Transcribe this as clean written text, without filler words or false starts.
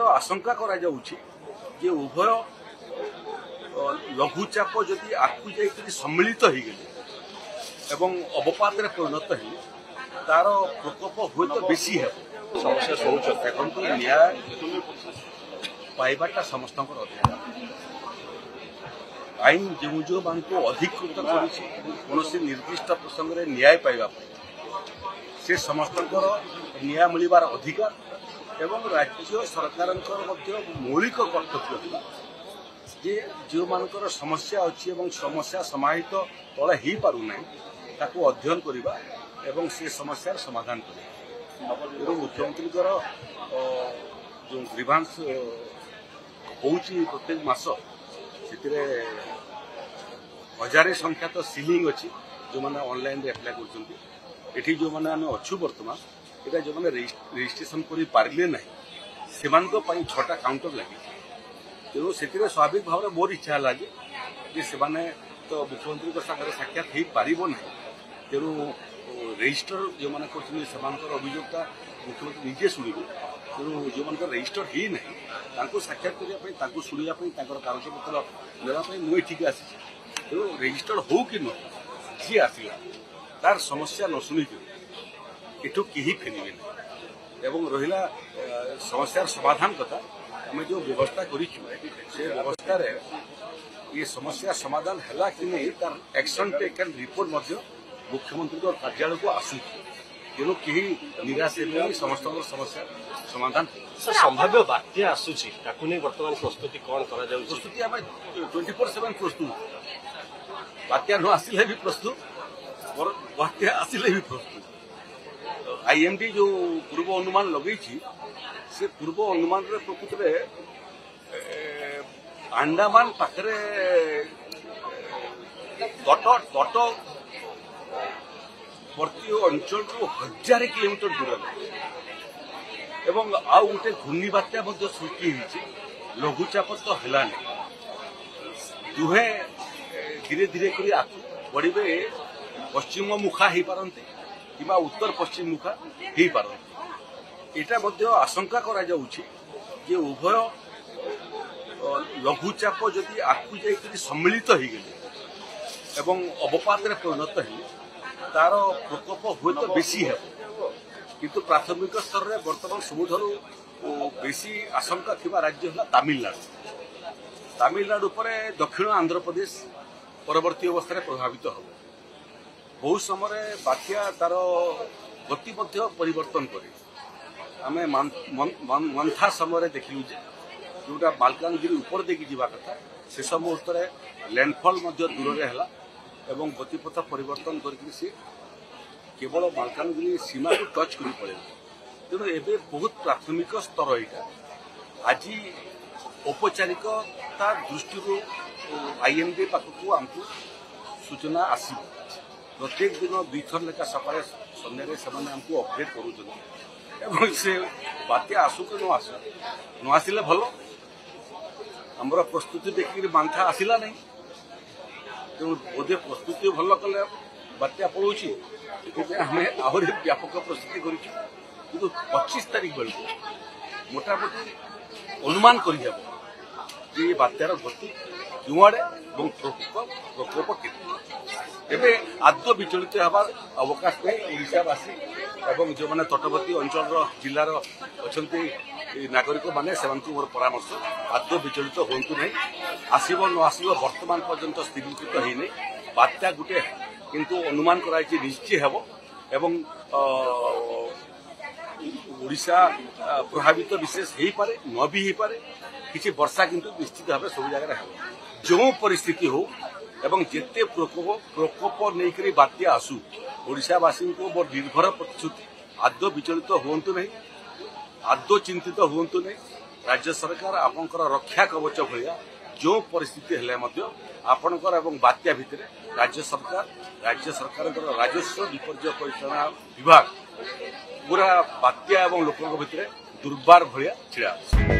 आशंका करा जाउछि जे उभय लघुचाप जदि आकु जाई सम्मिलित हो गले एवं अवपात परिणत है तार प्रकोप हुए तो बेसी है समस्या देखो न्याय पाइबाटा समस्त अधिकार आईन जो जो मान को अधिकृत कर निर्दिष्ट प्रसंग में न्याय पाइबा से समस्त न्याय मिलबार अधिकार एवं राज्य सरकार मौलिक कर्तव्य जे जो मानकर समस्या अच्छी एवं समस्या समाहित तले ही पारुना ताको अध्ययन करवा एवं से समस्यार समाधान कर मुख्यमंत्री जो ग्रीवांस होउची प्रत्येक मास से हजारे संख्या तो सीलिंग अच्छी जो मैंने ऑनलाइन एप्लाई कर जो मैंने आम अच्छु बर्तमान यहाँ जो मैंने रजिस्ट्रेशन कर पारे ना से 6टा काउंटर लगे तेणु से स्वाभाविक भाव में मोर इच्छा है कि से तो मुख्यमंत्री सागर साक्षात हो पार ना तेणु रजिस्टर जो मैंने कर अभियोगता मुख्यमंत्री निजे शुणे तेणु जो मान रजिस्टर ही ना साक्षात करने शुणापी कागज पत्र नापी मुझे आसी तेणु रजिस्टर हो कि न जी आसला तार समस्या न शुणिक एठू कहीं फेरबे ना रहा समस्यार समाधान कथा आम जो व्यवस्था करवस्था ये समस्या समाधान है कि नहीं तार एक्शन टेकन रिपोर्ट मुख्यमंत्री कार्यालय को आसू तेणु कहीं निराश समस्त समस्या समाधान संभाव्य बात्या आसूची बर्तमान प्रस्तुति कौन प्रस्तुति आम 24/7 प्रस्तुत बात्या न आसिले भी प्रस्तुत बात्या आसिले भी प्रस्तुत आईएमडी जो पूर्व अनुमान लगे से पूर्व अनुमान प्रकृत में अंडमान पाखे तटवर्ती अंचल 1000 किलोमीटर दूर एवं आउ गोटे घूर्णी बात्या सृष्टि लघुचाप तो है दुहे धीरे धीरे कर बढ़े पश्चिम मुखा हो पारती कि उत्तर पश्चिम मुखा हो पारती यहाँ आशंका करा जाउछि जे उभय लघुचाप जदि आकु जाई सम्मिलित हो गले एवं अवपात परिणत है तार प्रकोप हुए तो बेसी है किंतु प्राथमिक स्तर में बर्तमान सबुठारु बेसी आशंका थिबा राज्य है तमिलनाडु पर दक्षिण आंध्र प्रदेश परवर्ती अवस्था प्रभावित हो बहुत समय बात्या तार गति परिवर्तन करे आमे मंथा समय देखलु जोटा मालकानगिरी ऊपर देखी जीवा कथा शेष मुहूर्त लैंडफॉल दूर है एवं गतिपथ परिवर्तन करके केवल मालकानगिरी सीमा को टच कर पड़े तेणु एबे बहुत प्राथमिक स्तर यहाँ आज औपचारिकता दृष्टि आईएमडी पाखक आमको सूचना आस प्रत्येक दिन 2 थर लेखा सकाଳେ सन्ध्या से आमको अपडेट करूँ से बात्या आसू कि न आसिले भल आमर प्रस्तुति देखिए बांथा आसला नहीं तेणु बोधे प्रस्तुति भल कले बात्या पड़ोची आम आहरी व्यापक प्रस्तुति कर 25 तारीख बेलू मोटामोटी अनुमान कर बात्यार गति क्यूआड़े प्रकोप के आदौ विचलित हबार अवकाश नहीं ओडावासी एवं जो मैंने तटवर्ती अंचल जिलार अच्छा नागरिक माने मोर परामर्श आदौ विचलित हूँ नहीं आसब न आसब वर्तमान पर्यंत स्थिरीकृत होनी बात्या गोटे किंतु अनुमान कराई निश्चय हेब एवं ओडिशा प्रभावित विशेष हो पारे न भी हो पारे किसी वर्षा किंतु निश्चित भाव सब जगह जो परिस्थिति हो एवं जिते प्रकोप नहीं बात्या आसू ओडिशावासी को मोर निर्भर प्रतिश्रुति आदौ विचलित हूँ नहीं आदौ चिंतित हूँ नहीं राज्य सरकार आपंकर रक्षा कवच भाया जो परिस्थिति हेले आपणकर एवं बात्या भितर राज्य सरकार राजस्व विपर्यय परिचालना विभाग पूरा बात्या एवं लोकों भितर दुर्बार भाया छिड़ा।